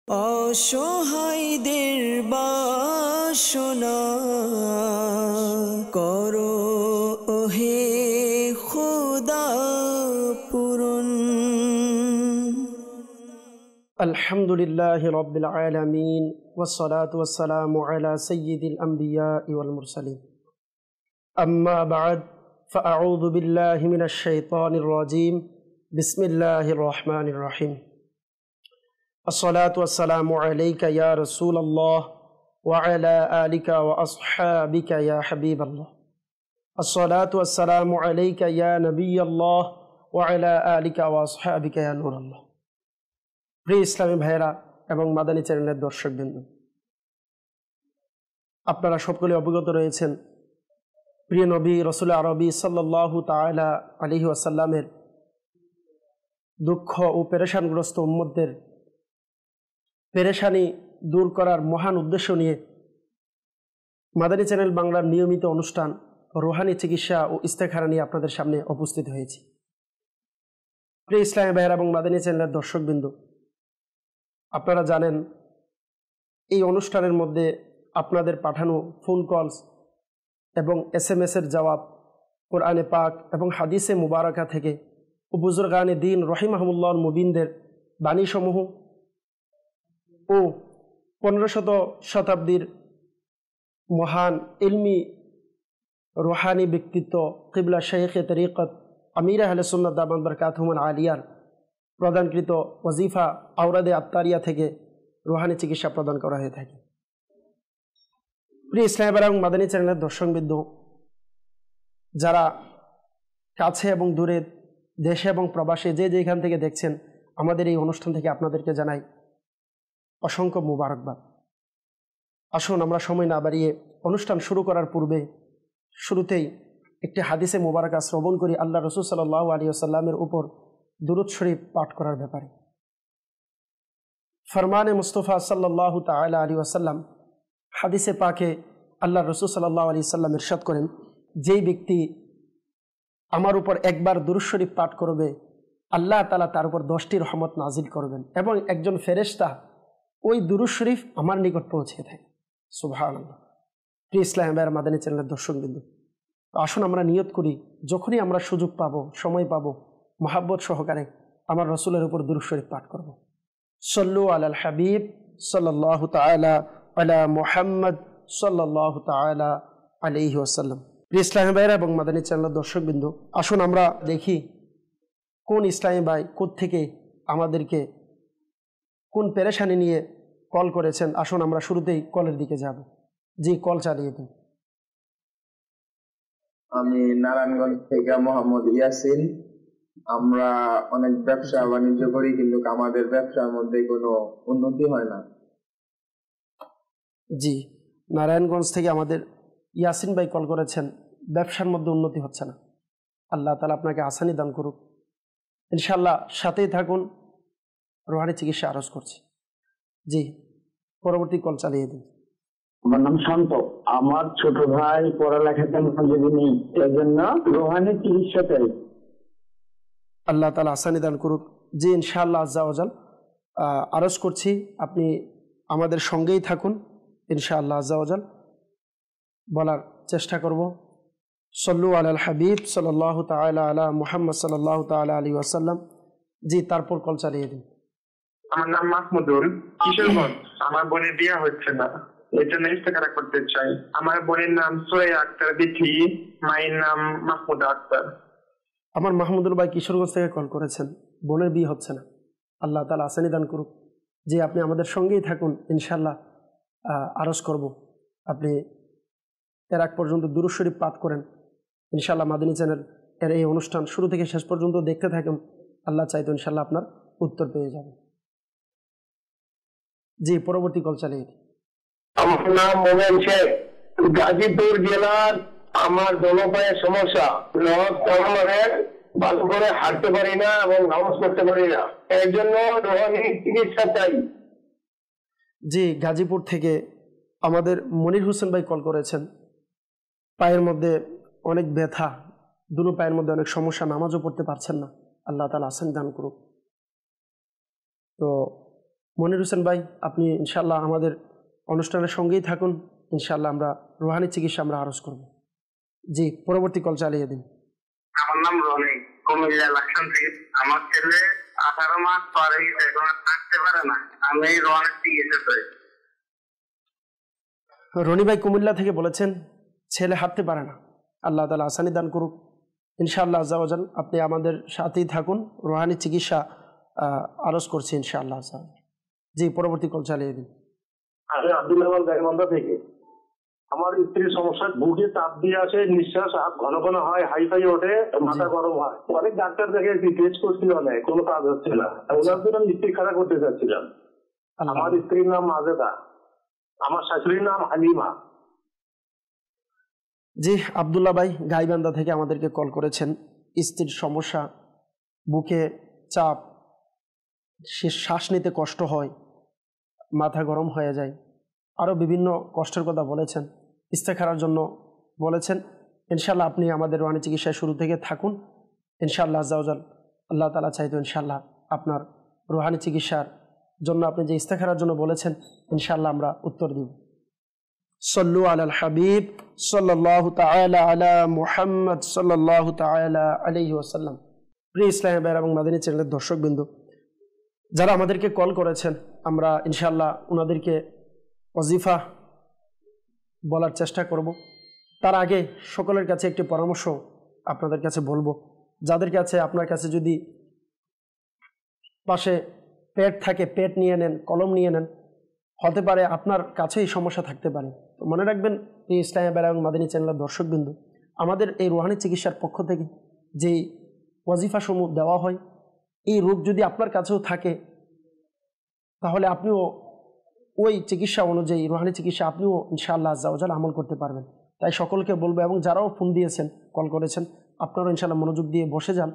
অসহায়দের বাসনা করো ওহে খোদা পূরণ। আলহামদুলিল্লাহি রাব্বিল আলামিন ওয়াসসালাতু ওয়াসসালামু আলা সাইয়্যিদিল আমবিয়াই ওয়াল মুরসালিন। আম্মা বা'দ, ফাআউযু বিল্লাহি মিনাশ শাইতানির রাজীম। বিসমিল্লাহির রহমানির রহিম। আসসালাতু ওয়াসসালামু আলাইকা ইয়া রাসূলাল্লাহ ওয়া আলা আলিকা ওয়া আসহাবিকা ইয়া হাবিবাল্লাহ। আসসালাতু ওয়াসসালামু আলাইকা ইয়া নবিয়াল্লাহ ওয়া আলা আলিকা ওয়া আসহাবিকা ইয়া নূরাল্লাহ। প্রিয় ইসলামী ভাইয়েরা এবং মাদানী চ্যানেলের দর্শকবৃন্দ, আপনারা সকলে অবগত রয়েছেন প্রিয় নবী রাসূল আরবি সাল্লাল্লাহু তাআলা আলাইহি ওয়াসাল্লামের দুঃখ ও পেরেশানগ্রস্ত উম্মতদের পেরেশানি দূর করার মহান উদ্দেশ্য নিয়ে মাদানী চ্যানেল বাংলার নিয়মিত অনুষ্ঠান রুহানি চিকিৎসা ও ইস্তেখারা নিয়ে আপনাদের সামনে উপস্থিত হয়েছি। প্রিয় ইসলামী ভাইয়েরা এবং মাদানী চ্যানেলের দর্শকবৃন্দ, আপনারা জানেন এই অনুষ্ঠানের মধ্যে আপনাদের পাঠানো ফোন কলস এবং SMS এর জবাব, কোরআনে পাক এবং হাদিসে মুবারাকা থেকে বুজুর্গানে দ্বীন রহিমাহুল্লাহর মুবিনদের বাণীসমূহ ও 15শত শতাব্দীর মহান ইলমি রুহানি ব্যক্তিত্ব কিবলা শাইখে তরিকত আমির আহলে সুন্নাত দামাত বরকাতুহুল আলিয়ার প্রদানকৃত ওয়াজিফা আওরাদে আত্তারিয়া থেকে রুহানি চিকিৎসা প্রদান করা হয়ে থাকে। প্রিয় ইসলামী ভাইয়েরা এবং মাদানী চ্যানেলের দর্শকবৃন্দ, যারা কাছে এবং দূরে, দেশে এবং প্রবাসে যে যেখান থেকে দেখছেন, আমাদের এই অনুষ্ঠান থেকে আপনাদেরকে জানাই অসংখ্য মুবারকবাদ। আসুন আমরা সময় না বাড়িয়ে অনুষ্ঠান শুরু করার পূর্বে শুরুতেই একটি হাদিসে মুবারাকা শ্রবণ করি আল্লাহ রাসূল সাল্লাল্লাহু আলাইহি ওয়াসাল্লামের উপর দুরূদ শরীফ পাঠ করার ব্যাপারে। ফরমানে মুস্তাফা সাল্লাল্লাহু তাআলা আলাইহি ওয়াসাল্লাম হাদিসে পাকে আল্লাহ রাসূল সাল্লাল্লাহু আলাইহি ওয়াসাল্লাম ইরশাদ করেন, যেই ব্যক্তি আমার উপর একবার দুরূদ শরীফ পাঠ করবে, আল্লাহ তাআলা তার উপর 10টি রহমত নাজিল করবেন এবং একজন ফেরেশতা ওই দুরূদ শরীফ আমার নিকট পৌঁছে দেয়। সুবহানাল্লাহ। প্রিয় ইসলামী ভাইয়েরা, মাদানী চ্যানেলের দর্শকবৃন্দ, আসুন আমরা নিয়ত করি, যখনই আমরা সুযোগ পাবো, সময় পাবো, মহাব্বত সহকারে আমার রাসূলের উপর দুরূদ শরীফ পাঠ করব। সল্লু আলাল হাবিব সাল্লাল্লাহু তাআলা আলা মুহাম্মদ সাল্লাল্লাহু তাআলা আলাইহি ওয়াসাল্লাম। প্রিয় ইসলামী ভাইয়েরা এবং মাদানী চ্যানেলের দর্শকবৃন্দ, আসুন আমরা দেখি কোন ইসলামী ভাই কোত্থেকে আমাদেরকে কোন পেরেশানি নিয়ে কল করেছেন। আসুন আমরা শুরুতেই কলের দিকে যাব। জি, কল চালিয়ে দিন। আমি নারায়ণগঞ্জ থেকে মোহাম্মদ ইয়াসিন। আমরা অনেক ব্যবসা বাণিজ্য করি, কিন্তু আমাদের ব্যবসার মধ্যে কোনো উন্নতি হয় না। জি, নারায়ণগঞ্জ থেকে আমাদের ইয়াসিন ভাই কল করেছেন, ব্যবসার মধ্যে উন্নতি হচ্ছে না। আল্লাহ তাআলা আপনাকে আসানি দান করুক। ইনশাআল্লাহ সাথেই থাকুন, রুহানি চিকিৎসা আরজ করছি। জি, পরবর্তী কল চালিয়ে দিন। আমার নাম শান্ত। আমার ছোট ভাই পড়ালেখাতে মনোযোগী নেই, এর জন্য রুহানি চিকিৎসা চাই। আল্লাহ তাআলা আসানি দান করুক। জি, ইনশাআল্লাহ আজ্জা ওয়াজাল আরজ করছি, আপনি আমাদের সঙ্গেই থাকুন। ইনশাআল্লাহ আজ্জা ওয়াজাল বলার চেষ্টা করব। সল্লু আলাল হাবিব সাল্লাল্লাহু তাআলা আলা মুহাম্মদ সাল্লাল্লাহু তাআলা আলাইহি ওয়াসাল্লাম। জি, তারপর কল চালিয়ে দিন। আমার নাম মাহমুদুল, কিশোরগঞ্জ। আমার বোনের বিয়ে হচ্ছে না, এর জন্য ইস্তেখারা করতে চাই। আমার বোনের নাম সুরাইয়া আক্তার বিথি, মায়ের নাম মাহমুদা আক্তার। আমার মাহমুদুল ভাই কিশোরগঞ্জ থেকে কল করেছেন, বোনের বিয়ে হচ্ছে না। আল্লাহ তাআলা আসানি দান করুক। যে আপনি আমাদের সঙ্গেই থাকুন, ইনশাআল্লাহ আরজ করব। আপনি এর আগ পর্যন্ত দুরূদ শরীফ পাঠ করেন। ইনশাআল্লাহ মাদানী চ্যানেল এর এই অনুষ্ঠান শুরু থেকে শেষ পর্যন্ত দেখতে থাকুন। আল্লাহ চাইতো ইনশাআল্লাহ আপনার উত্তর পেয়ে যাবেন। জি, পরবর্তী কল চালিয়ে দিন। আমার নাম মোমেন শেখ, গাজীপুর জেলার। আমার দোনো পায়ে সমস্যা, ভালো করে হাঁটতে পারি না এবং নামাজ পড়তে পারি না, এর জন্য রুহানি চিকিৎসা চাই। জি, গাজীপুর থেকে আমাদের মনির হোসেন ভাই কল করেছেন, পায়ের মধ্যে অনেক ব্যথা, দুনো পায়ের মধ্যে অনেক সমস্যা, নামাজও পড়তে পারছেন না। আল্লাহ তাআলা আসান দান করুক। তো মনির হোসেন ভাই, আপনি ইনশাআল্লাহ আমাদের অনুষ্ঠানের সঙ্গেই থাকুন। ইনশাআল্লাহ আমরা রুহানি চিকিৎসা আমরা আরজ করব। জি, পরবর্তী কল চালিয়ে দিন। আমার নাম রনি, কুমিল্লা লাকসাম থেকে। আমার ছেলে 18 মাস পার হয়ে গেছে, এখন আর থাকতে পারে না। আমি রোহানের চিকিৎসা চাই। রনি ভাই কুমিল্লা থেকে বলেছেন ছেলে হাঁটতে পারে না, আল্লাহ তাআলা আসানি দান করুক। ইনশাআল্লাহ আজ্জা ওয়া জাল আপনি আমাদের সাথেই থাকুন, রুহানি চিকিৎসা আরজ করছি ইনশাআল্লাহ। জি, পরবর্তী কল চালিয়ে দিন। আমি আব্দুল রহমান গাইবান্ধা থেকে। আমার স্ত্রীর সমস্যা, বুকে চাপ দিয়ে আসে, নিঃশ্বাস ঘন ঘন হয়, হাইফাই ওঠে, মাথা গরম হয়। অনেক ডাক্তার দেখেছি, টেস্ট করছি, অনেক, কোনো কাজ হচ্ছে না। ওনার জন্য ইস্তিখারা করতে চাচ্ছিলাম। আমার স্ত্রীর নাম মাজেদা, আমার শাশুড়ির নাম হালিমা। জি, আব্দুল্লাহ ভাই গাইবান্ধা থেকে আমাদেরকে কল করেছেন। স্ত্রীর সমস্যা, বুকে চাপ, সে শ্বাস নিতে কষ্ট হয়, মাথা গরম হয়ে যায়, আরও বিভিন্ন কষ্টের কথা বলেছেন, ইস্তেখারার জন্য বলেছেন। ইনশাআল্লাহ আপনি আমাদের রুহানি চিকিৎসায় শুরু থেকে থাকুন। ইনশাআল্লাহ আজ্জা ওয়া জাল আল্লাহ তাআলা চাইতো ইনশাআল্লাহ আপনার রুহানি চিকিৎসার জন্য আপনি যে ইস্তেখারার জন্য বলেছেন, ইনশাআল্লাহ আমরা উত্তর দিব। সল্লু আলাল হাবিব সাল্লাল্লাহু তাআলা আলা মুহাম্মদ সাল্লাল্লাহু তাআলা আলাইহি ওয়াসাল্লাম। প্রিয় ইসলামী ভাইরা এবং মাদানী চ্যানেলের দর্শকবৃন্দ, যারা আমাদেরকে কল করেছেন, আমরা ইনশাআল্লাহ ওনাদেরকে ওয়াজিফা বলার চেষ্টা করব। তার আগে সকলের কাছে একটি পরামর্শ আপনাদের কাছে বলবো। যাদের কাছে, আপনার কাছে যদি পাশে পেট থাকে, পেট নিয়ে নেন, কলম নিয়ে নেন, হতে পারে আপনার কাছে এই সমস্যা থাকতে পারে। তো মনে রাখবেন এই ইসলামী ভাইরা এবং মাদানী চ্যানেলের দর্শকবৃন্দ, আমাদের এই রুহানি চিকিৎসার পক্ষ থেকে যেই ওয়াজিফাসমূহ দেওয়া হয়, এই রোগ যদি আপনার কাছেও থাকে তাহলে আপনিও ওই চিকিৎসা অনুযায়ী, রুহানি চিকিৎসা আপনিও ইনশাআল্লাহ আজ্জা ওয়া জাল আমল করতে পারবেন। তাই সকলকে বলবো, এবং যারাও ফোন দিয়েছেন, কল করেছেন, আপনারা ইনশাআল্লাহ মনোযোগ দিয়ে বসে যান,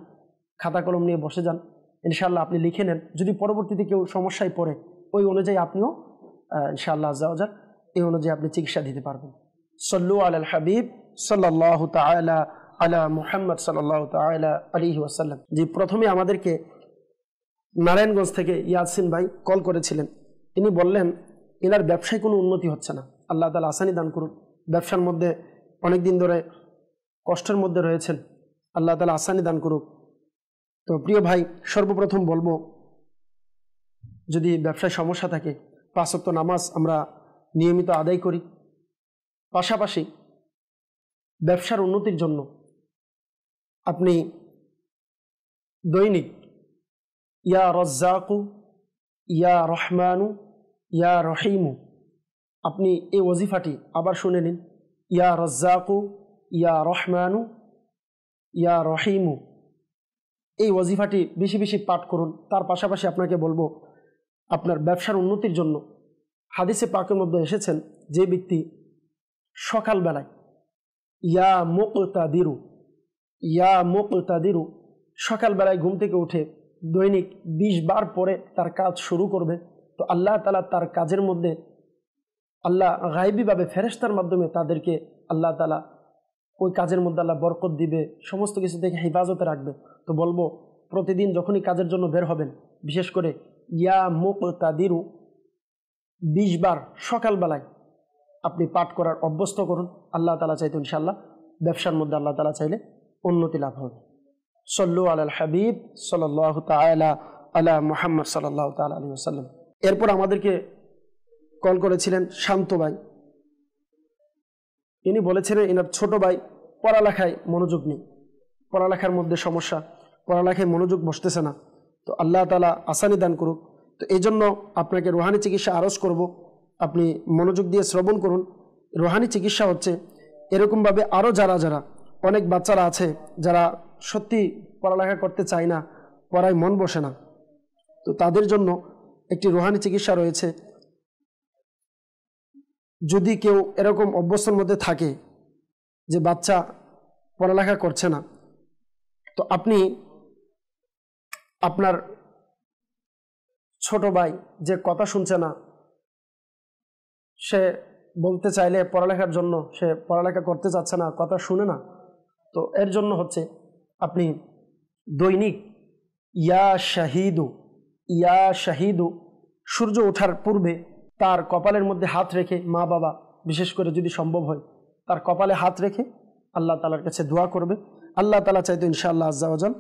খাতা কলম নিয়ে বসে যান। ইনশাআল্লাহ আপনি লিখে নেন, যদি পরবর্তীতে কেউ সমস্যায় পড়ে ওই অনুযায়ী আপনিও ইনশাআল্লাহ আজ্জা ওয়া জাল এই অনুযায়ী আপনি চিকিৎসা দিতে পারবেন। সল্লু আলাল হাবিব সাল্লাল্লাহু তাআলা আলা মুহাম্মদ সাল্লাল্লাহু তাআলা আলাইহি ওয়াসাল্লাম। জি, প্রথমে আমাদেরকে নারায়ণগঞ্জ থেকে ইয়াসিন ভাই কল করেছিলেন। তিনি বললেন এনার ব্যবসায় কোনো উন্নতি হচ্ছে না, আল্লাহ তাআলা আসানি দান করুন। ব্যবসার মধ্যে অনেক দিন ধরে কষ্টের মধ্যে রয়েছেন, আল্লাহ তাআলা আসানি দান করুক। তো প্রিয় ভাই, সর্বপ্রথম বলবো, যদি ব্যবসায় সমস্যা থাকে, 5 ওয়াক্ত নামাজ আমরা নিয়মিত আদায় করি, পাশাপাশি ব্যবসার উন্নতির জন্য আপনি দৈনিক ইয়া রাজ্জাকু, ইয়া রহমানু, ইয়া রহিমু, আপনি এই ওয়াজিফাটি আবার শুনে নিন। ইয়া রাজ্জাকু, ইয়া রহমানু, ইয়া রহিমু, এই ওয়াজিফাটি বেশি বেশি পাঠ করুন। তার পাশাপাশি আপনাকে বলবো, আপনার ব্যবসার উন্নতির জন্য হাদিসে পাকের মধ্যে এসেছেন, যে ব্যক্তি সকালবেলায় ইয়া মুকতাদিরু, ইয়া মুকতাদিরু, সকালবেলায় ঘুম থেকে উঠে দৈনিক 20 বার পরে তার কাজ শুরু করবে, তো আল্লাহ তাআলা তার কাজের মধ্যে, আল্লাহ গায়বীভাবে ফেরেশতার মাধ্যমে তাদেরকে আল্লাহ তাআলা ওই কাজের মধ্যে আল্লাহ বরকত দিবে, সমস্ত কিছু থেকে হেফাজতে রাখবে। তো বলবো, প্রতিদিন যখনই কাজের জন্য বের হবেন, বিশেষ করে ইয়া মুকতাদিরু 20 বার সকালবেলায় আপনি পাঠ করার অভ্যস্ত করুন। আল্লাহ তাআলা চাইতে ইনশাআল্লাহ ব্যবসার মধ্যে আল্লাহ তাআলা চাইলে উন্নতি লাভ হবে। সল্লু আলাল হাবিব সাল্লাল্লাহু তাআলা আলা মুহাম্মদ সাল্লাল্লাহু তাআলা আলাইহি ওয়াসাল্লাম। এরপর আমাদেরকে কল করেছিলেন শান্ত ভাই। ইনি বলেছিলেন এনার ছোট ভাই পড়ালেখায় মনোযোগ নেই, পড়ালেখার মধ্যে সমস্যা, পড়ালেখায় মনোযোগ বসতেছে না। তো আল্লাহ তাআলা আসানি দান করুক। তো এই জন্য আপনাকে রুহানি চিকিৎসা আরজ করব, আপনি মনোযোগ দিয়ে শ্রবণ করুন। রুহানি চিকিৎসা হচ্ছে এরকমভাবে, আরও যারা অনেক বাচ্চারা আছে যারা সত্যি পড়ালেখা করতে চায় না, পড়ায় মন বসে না, তো তাদের জন্য একটি রুহানি চিকিৎসা রয়েছে। যদি কেউ এরকম অবস্থার মধ্যে থাকে যে বাচ্চা পড়ালেখা করছে না, তো আপনি আপনার ছোট ভাই যে কথা শুনছে না, সে বলতে চাইলে পড়ালেখার জন্য, সে পড়ালেখা করতে চাচ্ছে না, কথা শুনে না, তো এর জন্য হচ্ছে আপনি দৈনিক ইয়া শাহিদু, ইয়া শাহিদু সূর্য ওঠার পূর্বে তার কপালের মধ্যে হাত রেখে, মা বাবা বিশেষ করে যদি সম্ভব হয় তার কপালে হাত রেখে আল্লাহ তাআলার কাছে দোয়া করবে। আল্লাহ তাআলা চাইতো ইনশাআল্লাহ আজ্জা ওয়াজাল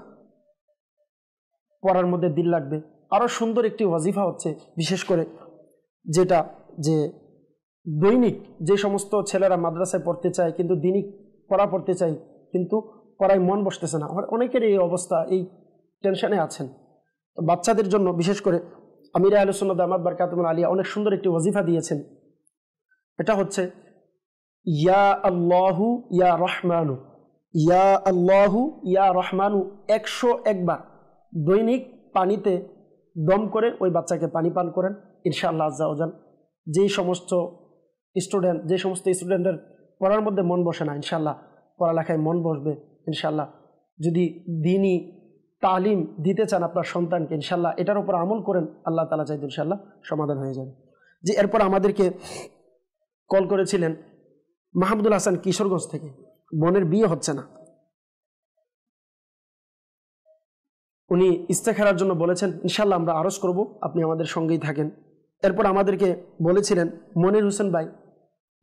পড়ার মধ্যে দিল লাগবে। আরও সুন্দর একটি ওয়াজিফা হচ্ছে, বিশেষ করে যেটা যে দৈনিক যে সমস্ত ছেলেরা মাদ্রাসায় পড়তে চায় কিন্তু দিনই পড়া পড়তে চায় কিন্তু পড়ায় মন বসতেছে না, অনেকের এই অবস্থা, এই টেনশনে আছেন। তো বাচ্চাদের জন্য বিশেষ করে আমির আহলে সুন্নাত দামাত বারকাতুহুল আলিয়া অনেক সুন্দর একটি ওয়াজিফা দিয়েছেন। এটা হচ্ছে ইয়া আল্লাহু ইয়া রহমানু, ইয়া আল্লাহু ইয়া রহমানু 101 বার দৈনিক পানিতে দম করে ওই বাচ্চাকে পানি পান করেন। ইনশাআল্লাহ আজ্জা ওয়াজাল যে সমস্ত স্টুডেন্টের পড়ার মধ্যে মন বসে না, ইনশাআল্লাহ পড়ালেখায় মন বসবে। ইনশাআল্লাহ যদি দিনই তালিম দিতে চান আপনার সন্তানকে, ইনশাআল্লাহ এটার উপর আমল করেন, আল্লাহ তাআলা চাইতে ইনশাআল্লাহ সমাধান হয়ে যাবে। যে এরপর আমাদেরকে কল করেছিলেন মাহমুদুল হাসান কিশোরগঞ্জ থেকে, বোনের বিয়ে হচ্ছে না, উনি ইস্তেখারার জন্য বলেছেন। ইনশাআল্লাহ আমরা আরজ করব, আপনি আমাদের সঙ্গেই থাকেন। এরপর আমাদেরকে বলেছিলেন মনির হোসেন ভাই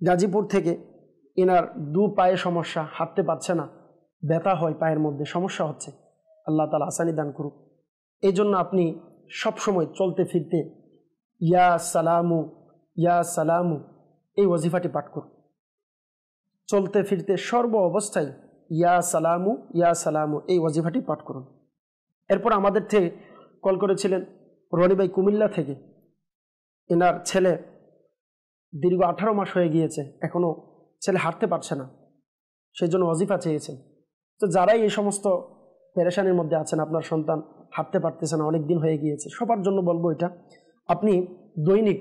গাজীপুর থেকে, এনার 2 পায়ে সমস্যা, হাঁটতে পারছে না, ব্যথা হয় পায়ের মধ্যে, সমস্যা হচ্ছে, আল্লাহ তাআলা আসানি দান করুক। এই জন্য আপনি সবসময় চলতে ফিরতে ইয়া সালামু এই ওয়াজিফাটি পাঠ করুন। চলতে ফিরতে সর্ব অবস্থায় ইয়া সালামু এই ওয়াজিফাটি পাঠ করুন। এরপর আমাদের থেকে কল করেছিলেন রনি ভাই কুমিল্লা থেকে, এনার ছেলে দীর্ঘ 18 মাস হয়ে গিয়েছে, এখনও ছেলে হাঁটতে পারছে না, সেই জন্য ওয়াজিফা চেয়েছেন। তো যারাই এই সমস্ত পেরেশানির মধ্যে আছেন, আপনার সন্তান হাঁটতে পারতেছে না, অনেক দিন হয়ে গিয়েছে, সবার জন্য বলবো এটা, আপনি দৈনিক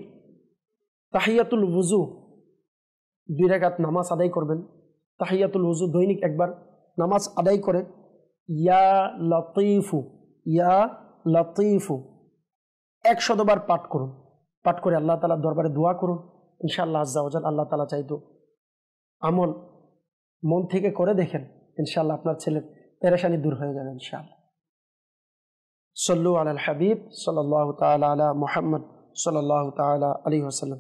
তাহিয়াতুল ওযু 2 রাকাত নামাজ আদায় করবেন। তাহিয়াতুল ওযু দৈনিক একবার নামাজ আদায় করে ইয়া লতীফু 100 বার পাঠ করুন। পাঠ করে আল্লাহ তাআলার দরবারে দোয়া করুন। ইনশাআল্লাহ আজ্জা ওয়াজাল আল্লাহ তাআলা চাইতো আমল মন থেকে করে দেখেন, ইনশাআল্লাহ আপনার ছেলের পেরেশানি দূর হয়ে যাবে ইনশাআল্লাহ। সল্লু আলাল হাবিব সাল্লাল্লাহু তাআলা আলা মুহাম্মদ সাল্লাল্লাহু তাআলা আলাইহি ওয়াসাল্লাম।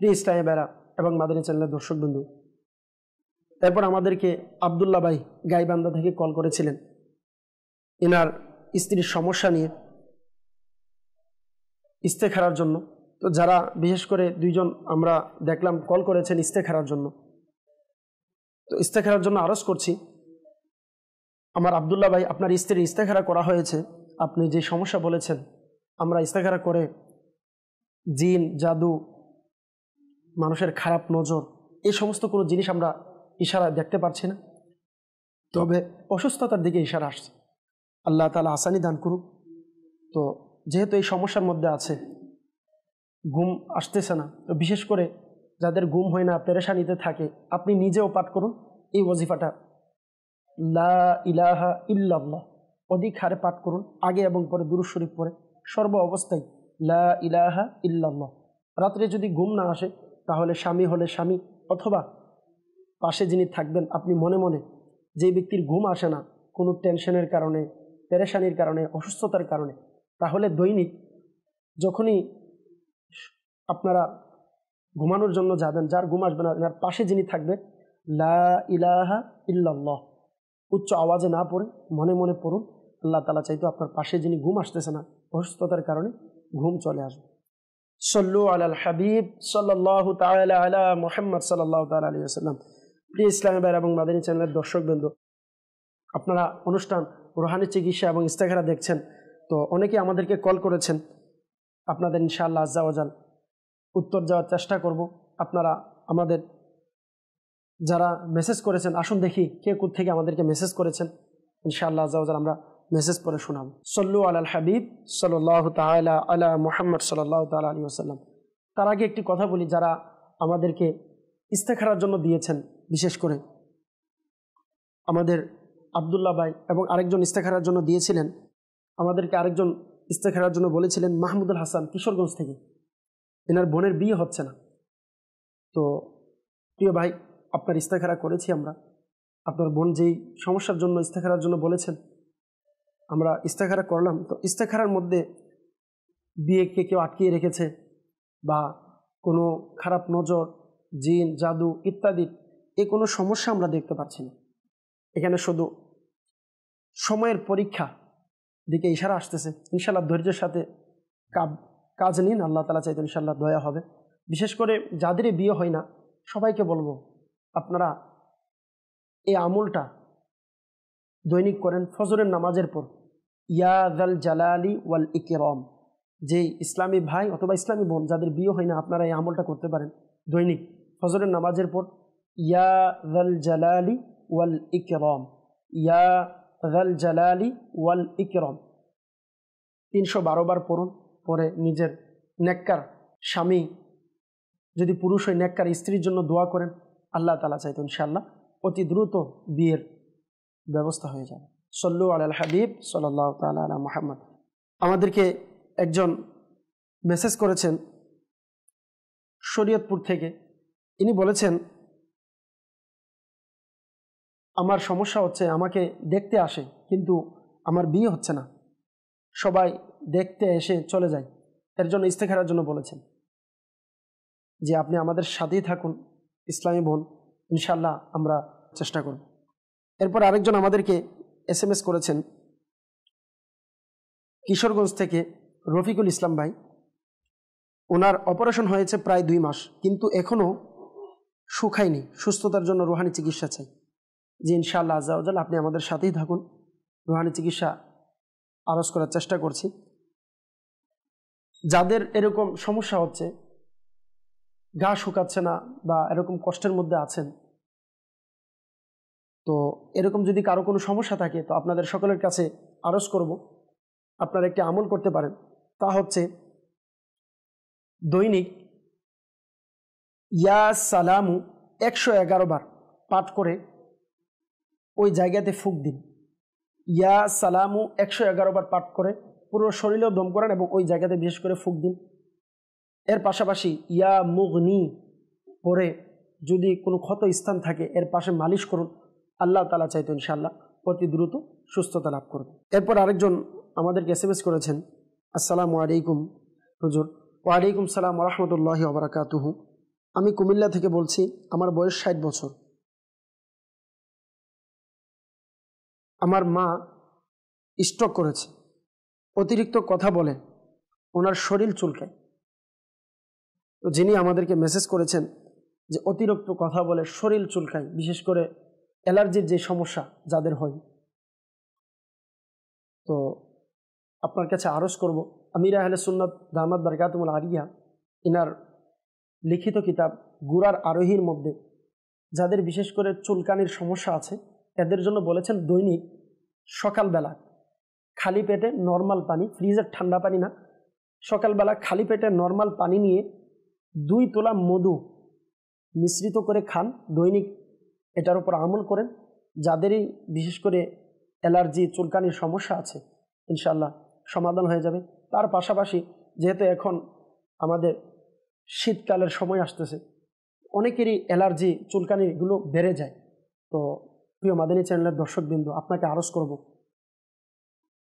প্রিয় ইসলামী ভাইরা এবং মাদানী চ্যানেলের দর্শক বন্ধু, এরপর আমাদেরকে আব্দুল্লাহ ভাই গাইবান্ধা থেকে কল করেছিলেন এনার স্ত্রীর সমস্যা নিয়ে ইস্তেখারার জন্য। তো যারা বিশেষ করে 2 জন আমরা দেখলাম কল করেছেন ইস্তেখারার জন্য, তো ইস্তেখারার জন্য আরজ করছি। আমার আব্দুল্লাহ ভাই, আপনার স্ত্রীর ইস্তেখারা করা হয়েছে, আপনি যে সমস্যা বলেছেন, আমরা ইস্তেখারা করে জিন, জাদু, মানুষের খারাপ নজর, এই সমস্ত কোনো জিনিস আমরা ইশারা দেখতে পারছি না, তবে অসুস্থতার দিকে ইশারা আসছে। আল্লাহ তাআলা আসানি দান করুক। তো যেহেতু এই সমস্যার মধ্যে আছে, ঘুম আসতেছে না, তো বিশেষ করে যাদের ঘুম হয় না, পেরেশানিতে থাকে, আপনি নিজেও পাঠ করুন এই ওয়াজিফাটা, লা ইলাহা ইল্লাল্লাহ, অধিক হারে পাঠ করুন, আগে এবং পরে দুরূদ শরীফ পড়ে সর্ব অবস্থায় লা ইলাহা ইল্লাল্লাহ। রাত্রে যদি ঘুম না আসে তাহলে স্বামী হলে স্বামী, অথবা পাশে যিনি থাকবেন, আপনি মনে মনে, যে ব্যক্তির ঘুম আসে না কোনো টেনশনের কারণে, পেরেশানির কারণে, অসুস্থতার কারণে, তাহলে দৈনিক যখনই আপনারা ঘুমানোর জন্য যাবেন, যার ঘুম আসবে না, এনার পাশে যিনি থাকবেন লা ইলাহা ইল্লাল্লাহ উচ্চ আওয়াজে না পড়ে মনে মনে পড়ুন। আল্লাহ তাআলা চাইতো আপনার পাশে যিনি ঘুম আসতেছে না, অসুস্থতার কারণে ঘুম চলে আসবে। সল্লু আলাল হাবিব সাল্লাল্লাহু তাআলা আলা মুহাম্মদ সাল্লাল্লাহু তাআলা আলাইহি ওয়াসাল্লাম। প্রিয় ইসলামী ভাই এবং মাদানী চ্যানেলের দর্শকবৃন্দ, আপনারা অনুষ্ঠান রুহানি চিকিৎসা এবং ইস্তেখারা দেখছেন, তো অনেকে আমাদেরকে কল করেছেন, আপনাদের ইনশাআল্লাহ আজ্জা ওয়াজাল উত্তর দেওয়ার চেষ্টা করব। আপনারা আমাদের যারা মেসেজ করেছেন, আসুন দেখি কে কোথা থেকে আমাদেরকে মেসেজ করেছেন, ইনশাআল্লাহ আজ্জা ওয়াজাল আমরা মেসেজ পড়ে শোনাব। সল্লু আলাল হাবিব সাল্লাল্লাহু তাআলা আলা মুহাম্মদ সাল্লাল্লাহু তাআলা আলাইহি ওয়াসাল্লাম। তার আগে একটি কথা বলি, যারা আমাদেরকে ইস্তেখারার জন্য দিয়েছেন, বিশেষ করে আমাদের আব্দুল্লাহ ভাই এবং আরেকজন ইস্তেখারার জন্য দিয়েছিলেন, আমাদেরকে আরেকজন ইস্তেখারার জন্য বলেছিলেন মাহমুদুল হাসান কিশোরগঞ্জ থেকে, এনার বোনের বিয়ে হচ্ছে না। তো প্রিয় ভাই, আপনার ইস্তেখারা করেছি আমরা, আপনার বোন যেই সমস্যার জন্য ইস্তেখারার জন্য বলেছেন, আমরা ইস্তেখারা করলাম। তো ইস্তেখারার মধ্যে বিয়েকে কেউ আটকিয়ে রেখেছে বা কোনো খারাপ নজর, জিন, জাদু ইত্যাদি কোনো সমস্যা আমরা দেখতে পাচ্ছি না। এখানে শুধু সময়ের পরীক্ষা দিকে ইশারা আসতেছে। ইনশাআল্লাহ ধৈর্যের সাথে কাজ নিন, আল্লাহ তাআলা চাইতে ইনশাআল্লাহ দয়া হবে। বিশেষ করে যাদেরই বিয়ে হয় না সবাইকে বলবো আপনারা এই আমলটা দৈনিক করেন ফজরের নামাজের পর। ইয়া যাল জালালি ওয়াল ইকরাম, যে ইসলামী ভাই অথবা ইসলামী বোন যাদের বিয়ে হয় না আপনারা এই আমলটা করতে পারেন দৈনিক ফজরের নামাজের পর। ইয়া যাল জালালি ওয়াল ইকরাম, ইয়া যাল জালালি ওয়াল ইকরাম 312 বার পড়ুন। পরে নিজের নেককার স্বামী যদি পুরুষ হয় নেককার স্ত্রীর জন্য দোয়া করেন, আল্লাহ তাআলা চাইতো ইনশাআল্লাহ অতি দ্রুত বিয়ের ব্যবস্থা হয়ে যাবে। সল্লু আলাল হাবিব সাল্লাল্লাহু তাআলা আলা মুহাম্মদ। আমাদেরকে একজন মেসেজ করেছেন শরীয়তপুর থেকে। ইনি বলেছেন আমার সমস্যা হচ্ছে, আমাকে দেখতে আসে কিন্তু আমার বিয়ে হচ্ছে না, সবাই দেখতে এসে চলে যায়, এর জন্য ইস্তেখারার জন্য বলেছেন যে আপনি আমাদের সাথেই থাকুন ইসলামী বোন, ইনশাআল্লাহ আমরা চেষ্টা করব। এরপর আরেকজন আমাদেরকে SMS করেছেন কিশোরগঞ্জ থেকে রফিকুল ইসলাম ভাই। ওনার অপারেশন হয়েছে প্রায় 2 মাস কিন্তু এখনও শুকায়নি, সুস্থতার জন্য রুহানি চিকিৎসা চাই। যে ইনশাআল্লাহ আজ্জা ওয়াজাল আপনি আমাদের সাথেই থাকুন, রুহানি চিকিৎসা আরজ করার চেষ্টা করছি। যাদের এরকম সমস্যা হচ্ছে, গা শুকাচ্ছে না বা এরকম কষ্টের মধ্যে আছেন, তো এরকম যদি কারো কোনো সমস্যা থাকে তো আপনাদের সকলের কাছে আরজ করব আপনারা একটি আমল করতে পারেন। তা হচ্ছে দৈনিক ইয়া সালামু 111 বার পাঠ করে ওই জায়গাতে ফুঁক দিন। ইয়া সালামু 111 বার পাঠ করে পুরো শরীরেও দম করেন এবং ওই জায়গাতে বিশেষ করে ফুঁক দিন। এর পাশাপাশি ইয়া মুগনি পরে যদি কোনো ক্ষত স্থান থাকে এর পাশে মালিশ করুন, আল্লাহ তাআলা চাইতো ইনশাআল্লাহ অতি দ্রুত সুস্থতা লাভ করবে। এরপর আরেকজন আমাদেরকে SMS করেছেন, আসসালামু আলাইকুম হুজুর। ওয়ালাইকুম সালাম ওয়া রাহমাতুল্লাহি ওয়া বারাকাতুহু। আমি কুমিল্লা থেকে বলছি, আমার বয়স 60 বছর। আমার মা স্ট্রোক করেছে, অতিরিক্ত কথা বলে ওনার শরীর চুলকায়। তো যিনি আমাদেরকে মেসেজ করেছেন যে অতিরিক্ত কথা বলে শরীর চুলকায়, বিশেষ করে অ্যালার্জির যে সমস্যা যাদের হয়, তো আপনার কাছে আরজ করব আমির আহলে সুন্নাত দামাত বারকাতুহুল আলিয়া ইনার লিখিত কিতাব গুরার আরোহীর মধ্যে যাদের বিশেষ করে চুলকানির সমস্যা আছে এদের জন্য বলেছেন দৈনিক সকালবেলা খালি পেটে নর্মাল পানি, ফ্রিজের ঠান্ডা পানি না, সকালবেলা খালি পেটে নর্মাল পানি নিয়ে 2 তোলা মধু মিশ্রিত করে খান দৈনিক। এটার উপর আমল করেন। যাদেরই বিশেষ করে অ্যালার্জি চুলকানির সমস্যা আছে ইনশাআল্লাহ সমাধান হয়ে যাবে। তার পাশাপাশি যেহেতু এখন আমাদের শীতকালের সময় আসতেছে, অনেকেরই অ্যালার্জি চুলকানিগুলো বেড়ে যায়। তো প্রিয় মাদানী চ্যানেলের দর্শকবৃন্দ, আপনাকে আরজ করব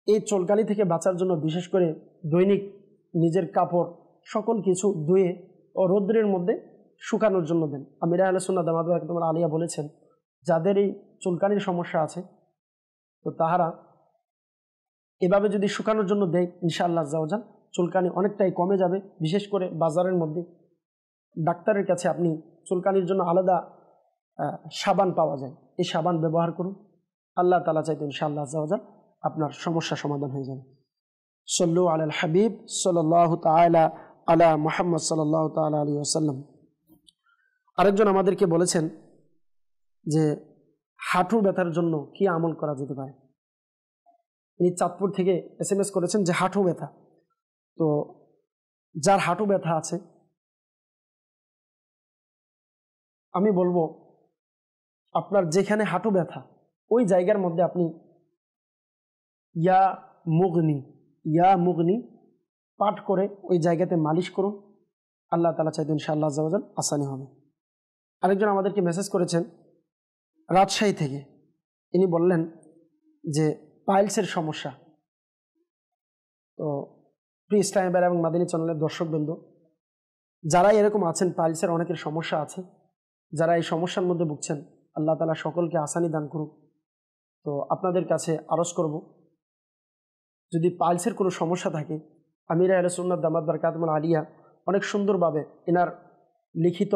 এই চুলকানি থেকে বাঁচার জন্য বিশেষ করে দৈনিক নিজের কাপড় সকল কিছু ধুয়ে ও রৌদ্রের মধ্যে শুকানোর জন্য দেন। আমির আহলে সুন্নাত দামাত বারকাতুহুল আলিয়া বলেছেন যাদের এই চুলকানির সমস্যা আছে তো তাহারা এভাবে যদি শুকানোর জন্য দেয় ইনশাআল্লাহ আজ্জা ওয়াজাল চুলকানি অনেকটাই কমে যাবে। বিশেষ করে বাজারের মধ্যে ডাক্তারের কাছে আপনি চুলকানির জন্য আলাদা সাবান পাওয়া যায়, এই সাবান ব্যবহার করুন। আল্লাহ তাআলা চাইতে ইনশাআল্লাহ আজ্জা ওয়াজাল আপনার সমস্যা সমাধান হয়ে যাবে। সল্লু আলাল হাবিব সাল্লাল্লাহু তাআলা আলা মুহাম্মদ সাল্লাল্লাহু তাআলা আলাইহি ওয়াসাল্লাম। আরেকজন আমাদেরকে বলেছেন যে হাঁটু ব্যথার জন্য কি আমল করা যেতে পারে। তিনি চাঁদপুর থেকে SMS করেছেন যে হাঁটু ব্যথা, তো যার হাঁটু ব্যথা আছে আমি বলবো আপনার যেখানে হাঁটু ব্যথা ওই জায়গার মধ্যে আপনি ইয়া মুগনি পাঠ করে ওই জায়গাতে মালিশ করুন। আল্লাহ তাআলা চাইতেন ইনশাআল্লাহ আজ্জা ওয়াজাল আসানি হবে। আরেকজন আমাদেরকে মেসেজ করেছেন রাজশাহী থেকে। তিনি বললেন যে পাইলসের সমস্যা, তো প্রিয় ইসলামী ভাইরা এবং মাদিনী চ্যানেলের দর্শকবৃন্দ, যারা এরকম আছেন, পাইলসের অনেকের সমস্যা আছে, যারা এই সমস্যার মধ্যে ভুগছেন, আল্লাহ তাআলা সকলকে আসানি দান করুক। তো আপনাদের কাছে আরজ করব, যদি পাইলসের কোনো সমস্যা থাকে, আমির আহলে সুন্নাত দামাত বারকাতুহুল আলিয়া অনেক সুন্দরভাবে এনার লিখিত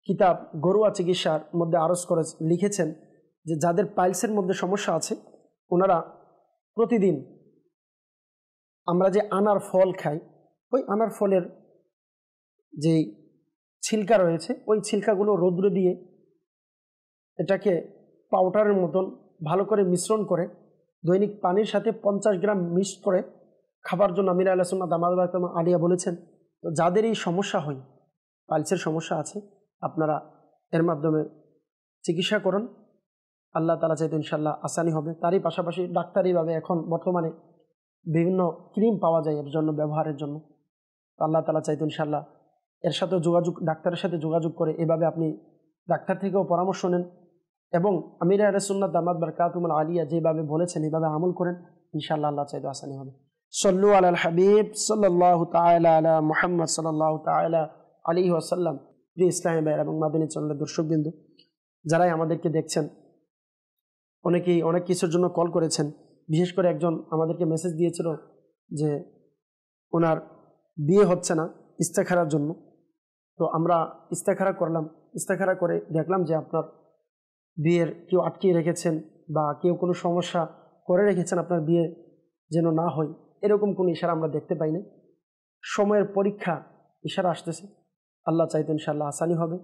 কিতাব ঘরোয়া চিকিৎসার মধ্যে আরজ করে লিখেছেন যে যাদের পাইলসের মধ্যে সমস্যা আছে ওনারা প্রতিদিন আমরা যে আনার ফল খাই, ওই আনার ফলের যেই ছিলকা রয়েছে ওই ছিলকাগুলো রৌদ্রে দিয়ে এটাকে পাউডারের মতন ভালো করে মিশ্রণ করে দৈনিক পানির সাথে 50 গ্রাম মিক্স করে খাবার জন্য আমির আহলে সুন্নাত দামাত বারকাতুহুল আলিয়া বলেছেন। তো যাদের এই সমস্যা হয়, পাইলসের সমস্যা আছে, আপনারা এর মাধ্যমে চিকিৎসা করুন, আল্লাহ তাআলা চাইতে ইনশাআল্লাহ আসানি হবে। তারই পাশাপাশি ডাক্তারিভাবে এখন বর্তমানে বিভিন্ন ক্রিম পাওয়া যায় এর জন্য, ব্যবহারের জন্য। আল্লাহ তাআলা চাইতে ইনশাআল্লাহ এর সাথে যোগাযোগ, ডাক্তারের সাথে যোগাযোগ করে এভাবে আপনি ডাক্তার থেকেও পরামর্শ নেন এবং আমির আহলে সুন্নাত দামাত বারকাতুহুল আলিয়া যেভাবে বলেছেন এভাবে আমল করেন, ইনশাআল্লাহ আল্লাহ চাইতে আসানি হবে। সল্লু আলাল হাবিব সাল্লাল্লাহু তাআলা আলা মুহাম্মদ সাল্লাল্লাহু তাআলা আলাইহি ওয়াসাল্লাম। প্রিয় ইসলামী ভাইরা এবং মাদিনী চ্যানেলের দর্শকবৃন্দ, যারাই আমাদেরকে দেখছেন, অনেকেই অনেক কিছুর জন্য কল করেছেন। বিশেষ করে একজন আমাদেরকে মেসেজ দিয়েছিল যে ওনার বিয়ে হচ্ছে না, ইস্তেখারার জন্য। তো আমরা ইস্তেখারা করলাম, ইস্তেখারা করে দেখলাম যে আপনার বিয়ের কেউ আটকিয়ে রেখেছেন বা কেউ কোনো সমস্যা করে রেখেছেন আপনার বিয়ে যেন না হয়, এরকম কোনো ইশারা আমরা দেখতে পাই না। সময়ের পরীক্ষা ইশারা আসতেছে, আল্লাহ চাইতে ইনশাআল্লাহ আসানি হবে,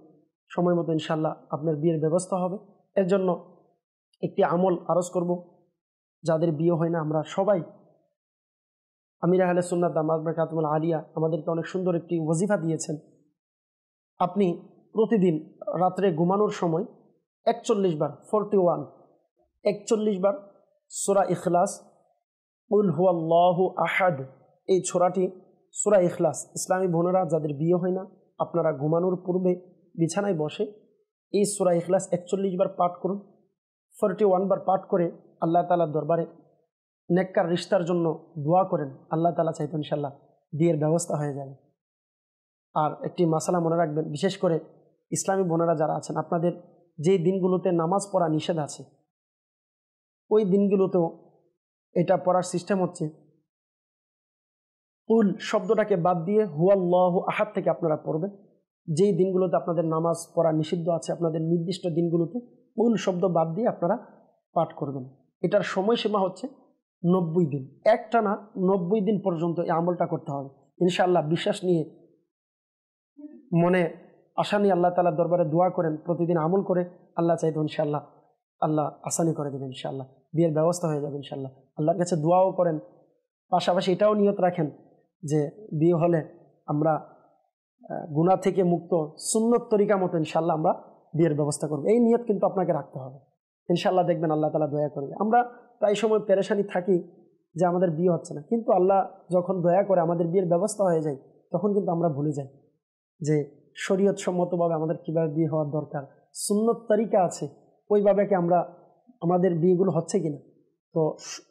সময় মতো ইনশাআল্লাহ আপনার বিয়ের ব্যবস্থা হবে। এর জন্য একটি আমল আরজ করব, যাদের বিয়ে হয় না আমরা সবাই, আমির আহলে সুন্নাত দামাত বারকাতুহুল আলিয়া আমাদেরকে অনেক সুন্দর একটি ওয়াজিফা দিয়েছেন। আপনি প্রতিদিন রাত্রে ঘুমানোর সময় 41 বার 41 বার সূরা ইখলাস, কুল হুয়াল্লাহু আহাদ, এই ছোরাটি সূরা ইখলাস, ইসলামী বোনেরা যাদের বিয়ে হয় না আপনারা ঘুমানোর পূর্বে বিছানায় বসে এই সূরা ইখলাস 41 বার পাঠ করুন। 41 বার পাঠ করে আল্লাহ তাআলার দরবারে নেককার রিশতার জন্য দোয়া করেন, আল্লাহ তাআলা চাইতে ইনশাআল্লাহ বিয়ের ব্যবস্থা হয়ে যাবে। আর একটি মাসালা মনে রাখবেন, বিশেষ করে ইসলামী বোনেরা যারা আছেন, আপনাদের যেই দিনগুলোতে নামাজ পড়া নিষেধ আছে ওই দিনগুলোতেও এটা পড়ার সিস্টেম হচ্ছে কুল শব্দটাকে বাদ দিয়ে হুয়াল্লাহু আহাদ থেকে আপনারা পড়বেন। যেই দিনগুলোতে আপনাদের নামাজ পড়া নিষিদ্ধ আছে, আপনাদের নির্দিষ্ট দিনগুলোতে কুল শব্দ বাদ দিয়ে আপনারা পাঠ করবেন। এটার সময়সীমা হচ্ছে 90 দিন, একটানা 90 দিন পর্যন্ত এই আমলটা করতে হবে ইনশাআল্লাহ। বিশ্বাস নিয়ে, মনে আশা নিয়ে আল্লাহ তাআলার দরবারে দোয়া করেন, প্রতিদিন আমল করে আল্লাহ চাইতে ইনশাআল্লাহ আল্লাহ আসানি করে দেবেন, ইনশাআল্লাহ বিয়ের ব্যবস্থা হয়ে যাবে ইনশাআল্লাহ। আল্লাহর কাছে দোয়াও করেন, পাশাপাশি এটাও নিয়ত রাখেন যে বিয়ে হলে আমরা গুনাহ থেকে মুক্ত সুন্নত তরিকা মতো ইনশাআল্লাহ আমরা বিয়ের ব্যবস্থা করব। এই নিয়ত কিন্তু আপনাকে রাখতে হবে, ইনশাআল্লাহ দেখবেন আল্লাহ তাআলা দয়া করবে। আমরা প্রায় সময় পেরেশানি থাকি যে আমাদের বিয়ে হচ্ছে না, কিন্তু আল্লাহ যখন দয়া করে আমাদের বিয়ের ব্যবস্থা হয়ে যায় তখন কিন্তু আমরা ভুলে যাই যে শরীয়ত সম্মতভাবে আমাদের কীভাবে বিয়ে হওয়ার দরকার, সুন্নত তরিকা আছে ওইভাবে কি আমরা আমাদের বিয়েগুলো হচ্ছে কিনা। তো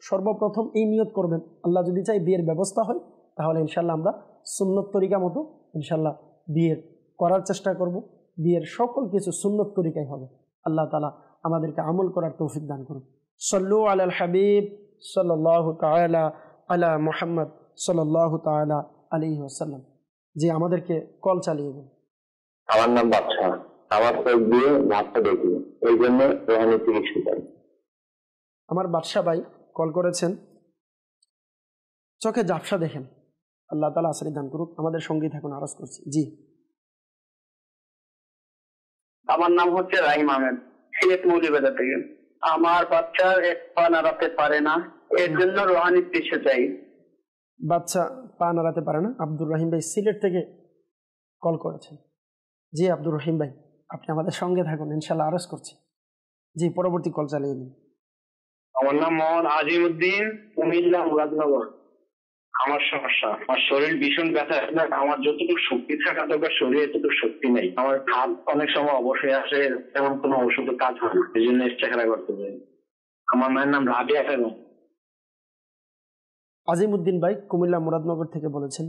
সর্বপ্রথম এই নিয়ত করবেন, আল্লাহ যদি চাই বিয়ের ব্যবস্থা হয় তাহলে ইনশাআল্লাহ আমরা সুন্নত তরিকা মতো ইনশাআল্লাহ বিয়ের করার চেষ্টা করব। বিয়ের সকল কিছু সুন্নত তরিকাই হবে। আল্লাহ তাআলা আমাদেরকে আমল করার তৌফিক দান করুন। সল্লু আলাল হাবিব সাল্লাল্লাহু তাআলা আলা মুহাম্মদ সাল্লাল্লাহু তাআলা আলাইহি ওয়াসাল্লাম। যে আমাদেরকে কল চালিয়ে দেন। আমার নাম বাদশা, আমার চোখ দিয়ে ঝাপটা দেখি, এই জন্য রোহানি চিকিৎসা করি। আমার বাদশা ভাই কল করেছেন, চোখে ঝাপসা দেখেন, আল্লাহ তাআলা আসানি দান করুক। আমাদের সঙ্গী থাকুন, আরজ করছি। জি, আমার নাম হচ্ছে রাহিম আহমেদ, সিলেট মৌলভীবাজার থেকে। আমার বাচ্চা এক পা নাড়াতে পারে না, এর জন্য রোহানি চিকিৎসা চাই। বাচ্চা পা নাড়াতে পারে না, আব্দুর রহিম ভাই সিলেট থেকে কল করেছেন। জি আব্দুর রহিম ভাই, আপনি আমাদের সঙ্গে থাকুন, ইনশাআল্লাহ আরজ করছি। জি, পরবর্তী কল চালিয়ে দিন। আমার নাম মোহাম্মদ আজিম উদ্দিন, কুমিল্লা মুরাদনগর। আমার সমস্যা, আমার শরীর ভীষণ ব্যথা, আমার যতটুকু শক্তি থাকা দরকার শরীরে এতটুকু শক্তি নেই। আমার হাত অনেক সময় অবশ্যই আসে, তেমন কোনো ওষুধে কাজ হয় না, এই জন্য ইস্তেখারা করতে চাই। আমার মায়ের নাম রাবিয়া বেগম। আজিমউদ্দিন ভাই কুমিল্লা মুরাদনগর থেকে বলেছেন,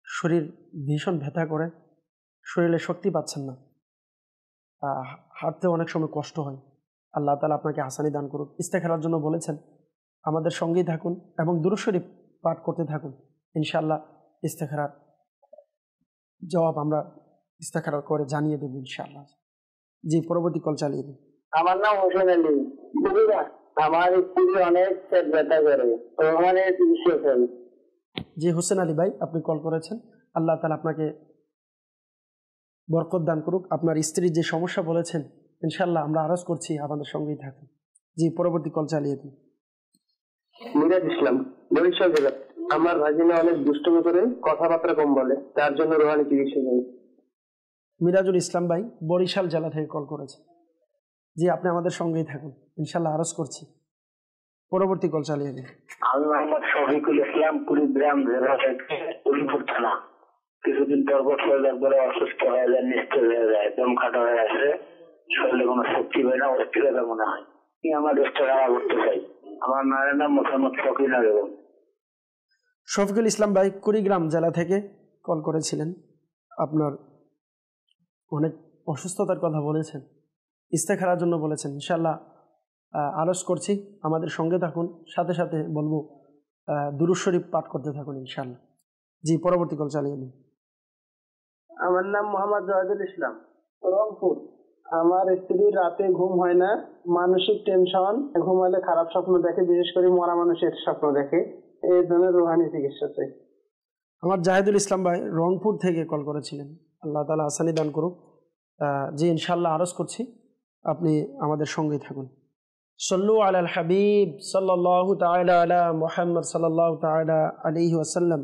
শরীর ভীষণ ব্যথা করে, শরীরে শক্তি পাচ্ছেন না, হাঁটতে অনেক সময় কষ্ট হয়। আল্লাহ তাআলা আপনাকে হাসানি দান করুক। ইস্তেখারার জন্য বলেছেন, আমাদের সঙ্গেই থাকুন এবং দুরূদ শরীফ পাঠ করতে থাকুন। ইনশাআল্লাহ ইস্তেখারার জবাব আমরা ইস্তেখারা করে জানিয়ে দেব ইনশাআল্লাহ। জি, পরবর্তী কল চালিয়ে দিন। আমার নাম হোসেন আলী। আমার স্ত্রী অনেক পেট ব্যথা করে, ওখানে চিকিৎসা করি। জি হোসেন আলী ভাই, আপনি কল করেছেন, আল্লাহ তাআলা আপনাকে বরকত দান করুক। আপনার স্ত্রীর যে সমস্যা বলেছেন, ইনশাআল্লাহ আমরা আরজ করছি, আমাদের সঙ্গেই থাকুন। জি, পরবর্তী কল চালিয়ে দিন। মিরাজ ইসলাম, বরিশাল জেলা। আমার ভাগিনা অনেক দুষ্টুমি করে, কথাবার্তা কম বলে, তার জন্য রোহানি চিকিৎসা করি। মিরাজুল ইসলাম ভাই বরিশাল জেলা থেকে কল করেছেন। জি, আপনি আমাদের সঙ্গেই থাকুন, ইনশাআল্লাহ আরজ করছি। পরবর্তী কল চালিয়ে দিন। আমি মোহাম্মদ শফিকুল ইসলাম, কুড়িগ্রাম জেলা থেকে উলিপুর থানা। কিছুদিন পর শরীর একবারে অসুস্থ হয়ে যায়, নিস্তেজ হয়ে যায়, দম খাটা হয়ে আসে, শরীরে কোনো শক্তি হয় না, অস্থিরতা মনে হয়। আমি আমার ইস্তেখারা করতে চাই। আমার মায়ের নাম মোহাম্মদ ফকিনা বেগম। শফিকুল ইসলাম ভাই কুড়িগ্রাম জেলা থেকে কল করেছিলেন, আপনার অনেক অসুস্থতার কথা বলেছেন, ইস্তেখারার জন্য বলেছেন। ইনশাআল্লাহ আরজ করছি, আমাদের সঙ্গে থাকুন, সাথে সাথে বলবো দুরূদ শরীফ পাঠ করতে থাকুন ইনশাআল্লাহ। জি, পরবর্তী কল চালিয়ে দিন। আমার নাম মোহাম্মদ জাহিদুল ইসলাম, রংপুর। আমার স্ত্রীর রাতে ঘুম হয় না, মানসিক টেনশন, ঘুমালে খারাপ স্বপ্ন দেখে, বিশেষ করে মরা মানুষের স্বপ্ন দেখে, এই জন্য রুহানি চিকিৎসা চাই। আমার জাহিদুল ইসলাম ভাই রংপুর থেকে কল করেছিলেন, আল্লাহ তাআলা আসানি দান করুক। জি, ইনশাআল্লাহ আরজ করছি, আপনি আমাদের সঙ্গেই থাকুন। সল্লু আলাল হাবিব সাল্লাল্লাহু তাআলা আলা মুহাম্মদ সাল্লাল্লাহু তাআলা আলাইহি ওয়াসাল্লাম,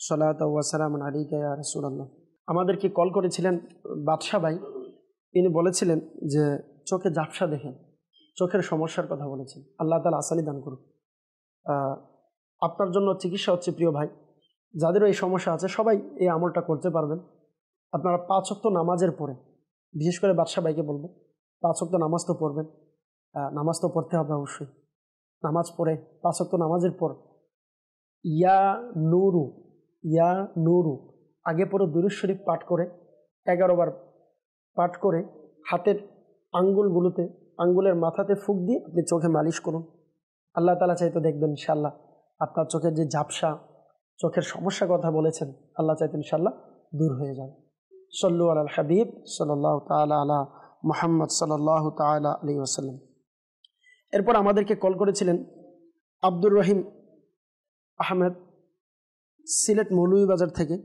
সালাতু ওয়া সালামুন আলাইকা ইয়া রাসূলুল্লাহ। আমাদেরকে কল করেছিলেন বাদশা ভাই, তিনি বলেছিলেন যে চোখে ঝাপসা দেখেন, চোখের সমস্যার কথা বলেছেন, আল্লাহ তাআলা আসানি দান করুক। আপনার জন্য চিকিৎসা হচ্ছে প্রিয় ভাই, যাদেরও এই সমস্যা আছে সবাই এই আমলটা করতে পারবেন। আপনারা 5 ওয়াক্ত নামাজের পরে, বিশেষ করে বাদশা ভাইকে বলবো, 5 ওয়াক্ত নামাজ তো পড়বেন, নামাজ তো পড়তে হবে অবশ্যই। নামাজ পড়ে 5 ওয়াক্ত নামাজের পর ইয়া নূরু আগে পরে দুরূদ শরীফ পাঠ করে 11 বার পাঠ করে হাতের আঙ্গুলগুলোতে, আঙ্গুলের মাথাতে ফুঁক দিয়ে আপনি চোখে মালিশ করুন। আল্লাহ তাআলা চাইতে দেখবেন ইনশাআল্লাহ আপনার চোখের যে ঝাপসা, চোখের সমস্যার কথা বলেছেন, আল্লাহ চাইতে ইনশাআল্লাহ দূর হয়ে যাবে। সল্লু আলাল হাবিব সাল্লাল্লাহু তাআলা আলা মুহাম্মদ সাল্লাল্লাহু তাআলা আলাইহি ওয়াসাল্লাম। এরপর আমাদেরকে কল করেছিলেন আব্দুর রহিম আহমেদ, সিলেট মৌলভীবাজার থেকে।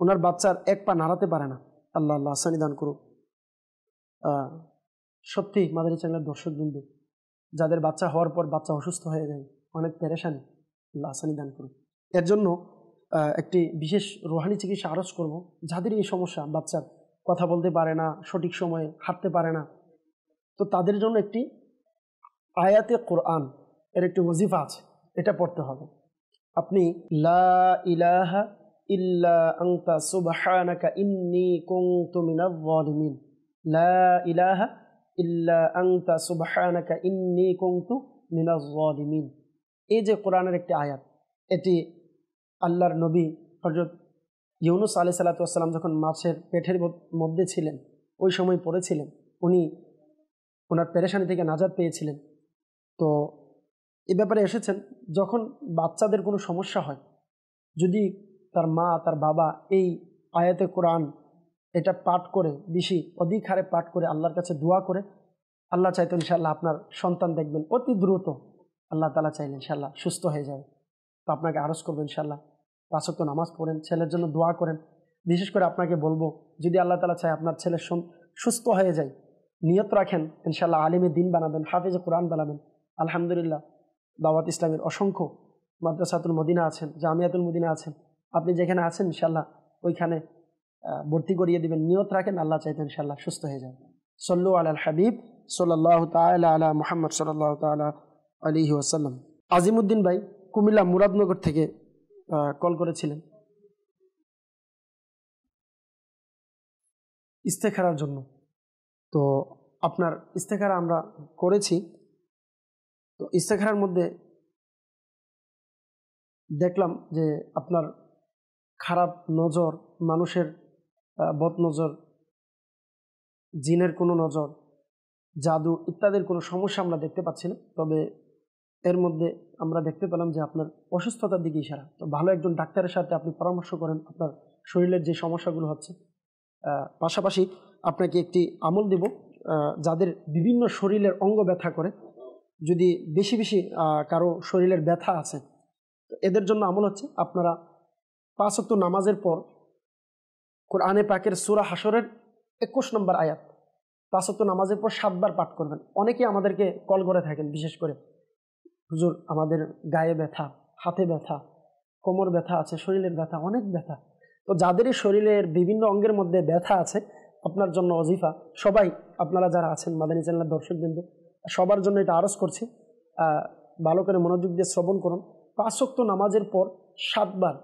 ওনার বাচ্চার এক পা নাড়াতে পারে না, আল্লাহ আল্লাহ আসানি দান করুক। সত্যি মাদারী চ্যানেলের দর্শকবৃন্দ, যাদের বাচ্চা হওয়ার পর বাচ্চা অসুস্থ হয়ে যায়, অনেক পেরেশানি, আল্লাহ আসানি দান করুক। এর জন্য একটি বিশেষ রুহানি চিকিৎসা আরজ করব। যাদের এই সমস্যা, বাচ্চার কথা বলতে পারে না, সঠিক সময়ে হাঁটতে পারে না, তো তাদের জন্য একটি আয়াতে কোরআন এর একটি ওজিফা আছে, এটা পড়তে হবে। আপনি লা ইলাহা ইল্লা আনতা সুবহানাকা ইন্নী কুনতু মিনাজ জালিমিন, লা ইলাহা ইল্লা আনতা সুবহানাকা ইন্নী কুনতু মিনাজ জালিমিন, এই যে কোরআনের একটি আয়াত, এটি আল্লাহর নবী হযরত ইউনুস আলাইহিস সালাতু ওয়াস সালাম যখন মাছের পেটের মধ্যে ছিলেন, ওই সময় পড়েছিলেন, উনি ওনার পেরেশানি থেকে নাজাত পেয়েছিলেন। তো এ ব্যাপারে এসেছেন, যখন বাচ্চাদের কোনো সমস্যা হয়, যদি তার মা তার বাবা এই আয়াতে কোরআন এটা পাঠ করে, বেশি অধিক হারে পাঠ করে আল্লাহর কাছে দোয়া করে, আল্লাহ চাইতে ইনশাআল্লাহ আপনার সন্তান দেখবেন অতি দ্রুত আল্লাহ তাআলা চাইলে ইনশাআল্লাহ সুস্থ হয়ে যাবে। তো আপনাকে আরজ করবো ইনশাআল্লাহ 5 ওয়াক্ত নামাজ পড়েন, ছেলের জন্য দোয়া করেন। বিশেষ করে আপনাকে বলবো, যদি আল্লাহ তাআলা চায় আপনার ছেলে সুস্থ হয়ে যায়, নিয়ত রাখেন ইনশাআল্লাহ আলিমে দিন বানাবেন, হাফেজে কোরআন বানাবেন। আলহামদুলিল্লাহ দাওয়াত ইসলামের অসংখ্য মাদ্রাসাতুল মদিনা আছেন, জামিয়াতুল মদিনা আছেন, আপনি যেখানে আছেন ইনশাআল্লাহ ওইখানে ভর্তি করিয়ে দিবেন। নিয়ত রাখেন, আল্লাহ চাইতে ইনশাআল্লাহ সুস্থ হয়ে যাবে। সল্লু আলাল হাবিব সাল্লাল্লাহু তাআলা আলা মুহাম্মদ সাল্লাল্লাহু তাআলা আলাইহি ওয়াসাল্লাম। আজিমউদ্দিন ভাই কুমিল্লা মুরাদনগর থেকে কল করেছিলেন ইস্তেখারার জন্য। তো আপনার ইস্তেখারা আমরা করেছি। তো ইস্তেখারার মধ্যে দেখলাম যে আপনার খারাপ নজর, মানুষের বদ নজর, জিনের কোনো নজর, জাদু ইত্যাদির কোনো সমস্যা আমরা দেখতে পাচ্ছি না। তবে এর মধ্যে আমরা দেখতে পেলাম যে আপনার অসুস্থতার দিকে ইশারা। তো ভালো একজন ডাক্তারের সাথে আপনি পরামর্শ করেন আপনার শরীরের যে সমস্যাগুলো হচ্ছে। পাশাপাশি আপনাকে একটি আমল দেব, যাদের বিভিন্ন শরীরের অঙ্গ ব্যথা করে, যদি বেশি বেশি কারো শরীরের ব্যথা আছে, তো এদের জন্য আমল হচ্ছে আপনারা 5 ওয়াক্ত নামাজের পর কোরআনে পাকের সূরা হাশরের 21 নম্বর আয়াত 5 ওয়াক্ত নামাজের পর 7 বার পাঠ করবেন। অনেকেই আমাদেরকে কল করে থাকেন, বিশেষ করে হুজুর আমাদের গায়ে ব্যথা, হাতে ব্যথা, কোমর ব্যথা আছে, শরীরের ব্যথা, অনেক ব্যথা। তো যাদেরই শরীরের বিভিন্ন অঙ্গের মধ্যে ব্যথা আছে, আপনার জন্য ওজিফা, সবাই আপনারা যারা আছেন মাদানী চ্যানেলের দর্শকবৃন্দ, সবার জন্য এটা আরজ করছি, ভালো করে মনোযোগ দিয়ে শ্রবণ করুন। 5 ওয়াক্ত নামাজের পর 7 বার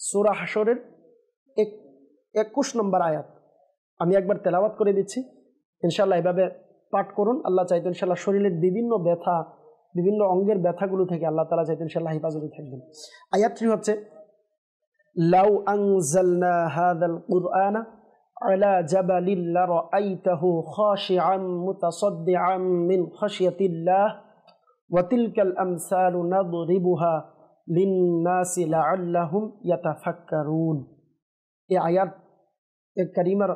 সূরা হাশরের 21 নম্বর আয়াত আমি একবার তেলাওয়াত করে দিচ্ছি, ইনশাআল্লাহ এভাবে পাঠ করুন। আল্লাহ চাইতেন ইনশাআল্লাহ শরীরের বিভিন্ন ব্যথা, বিভিন্ন অঙ্গের ব্যথাগুলো থেকে আল্লাহ তাআলা চাইতেন ইনশাআল্লাহ হেফাজতে থাকবেন। আয়াতটি হচ্ছে, লাউ আনজালনা হাযাল কুরআনা আলা জাবালিন লারাআইতাহু খাশিআন মুতাসাদ্দিআন মিন খাশিয়াতিল্লাহ ওয়া তিলকাল আমসালু নাদরিবুহা লিন-নাসি লাআল্লাহুম ইয়াতাফাক্কারুন। এই আয়াত কারিমার